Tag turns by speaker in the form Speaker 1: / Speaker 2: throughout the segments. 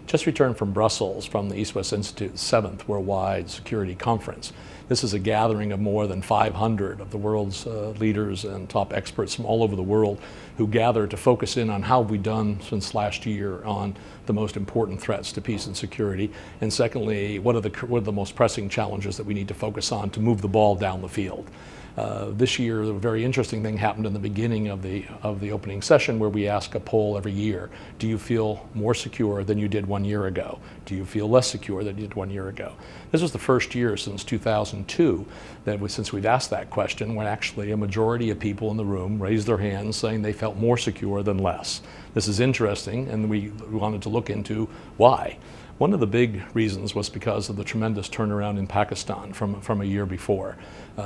Speaker 1: Just returned from Brussels from the EastWest Institute's 7th Worldwide Security Conference. This is a gathering of more than 500 of the world's leaders and top experts from all over the world who gather to focus in on how we've done since last year on the most important threats to peace and security, and secondly, what are the most pressing challenges that we need to focus on to move the ball down the field. This year, a very interesting thing happened in the beginning of the opening session, where we ask a poll every year: do you feel more secure than you did 1 year ago? Do you feel less secure than you did 1 year ago? This was the first year since 2002 that since we've asked that question, when actually a majority of people in the room raised their hands saying they felt more secure than less. This is interesting, and we wanted to look into why. One of the big reasons was because of the tremendous turnaround in Pakistan from a year before.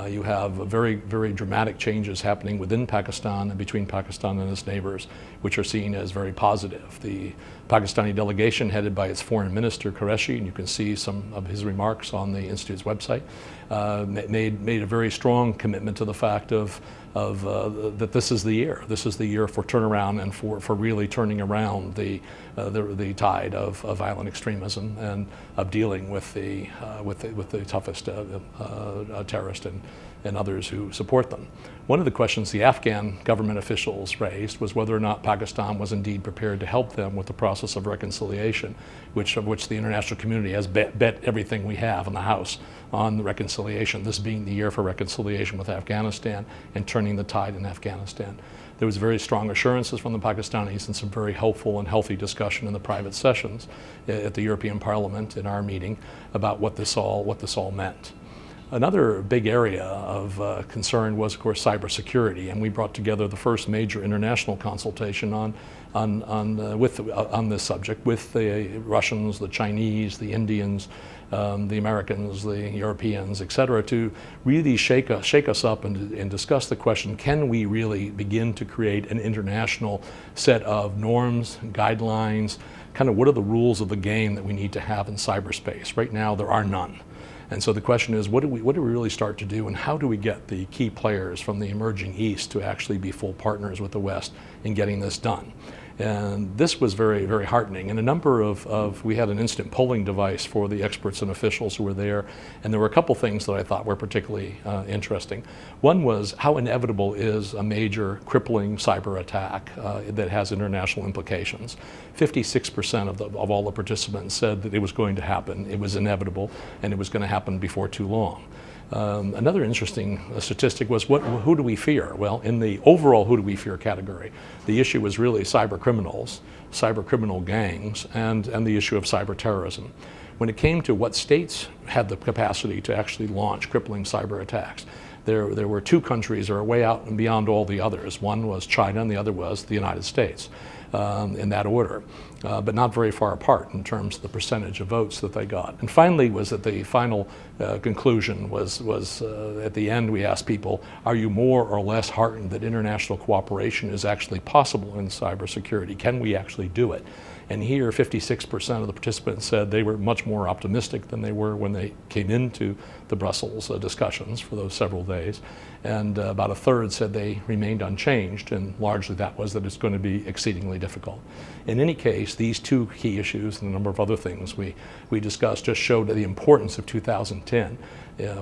Speaker 1: You have very, very dramatic changes happening within Pakistan and between Pakistan and its neighbors, which are seen as very positive. The Pakistani delegation, headed by its foreign minister, Qureshi, and you can see some of his remarks on the Institute's website, made a very strong commitment to the fact that this is the year. This is the year for turnaround and for really turning around the tide of violent extremism and of dealing with the toughest terrorists and others who support them. One of the questions the Afghan government officials raised was whether or not Pakistan was indeed prepared to help them with the process of reconciliation, of which the international community has bet everything we have in the House on the reconciliation, this being the year for reconciliation with Afghanistan and turning the tide in Afghanistan. There was very strong assurances from the Pakistanis and some very helpful and healthy discussion in the private sessions at the European Parliament in our meeting about what this all meant. Another big area of concern was, of course, cybersecurity, and we brought together the first major international consultation on this subject with the Russians, the Chinese, the Indians, the Americans, the Europeans, etc., to really shake us up and discuss the question: can we really begin to create an international set of norms, guidelines, kind of what are the rules of the game that we need to have in cyberspace? Right now, there are none. And so the question is, what do we really start to do, and how do we get the key players from the emerging East to actually be full partners with the West in getting this done? And this was very, very heartening. And a number we had an instant polling device for the experts and officials who were there, and there were a couple things that I thought were particularly interesting. One was how inevitable is a major crippling cyber attack that has international implications. 56% of all the participants said that it was going to happen, it was inevitable, and it was going to happen before too long. Another interesting statistic was who do we fear? Well, in the overall who do we fear category, the issue was really cyber criminals, cyber criminal gangs, and the issue of cyber terrorism. When it came to what states had the capacity to actually launch crippling cyber attacks, there were two countries that are way out and beyond all the others. One was China and the other was the United States, in that order, but not very far apart in terms of the percentage of votes that they got. And finally was that the final conclusion was at the end we asked people, are you more or less heartened that international cooperation is actually possible in cybersecurity? Can we actually do it? And here 56% of the participants said they were much more optimistic than they were when they came into the Brussels discussions for those several days. And about a third said they remained unchanged, and largely that was that it's going to be exceedingly difficult. In any case, these two key issues and a number of other things we discussed just showed the importance of 2010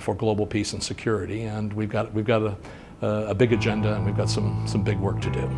Speaker 1: for global peace and security, and we've got a big agenda, and we've got some big work to do.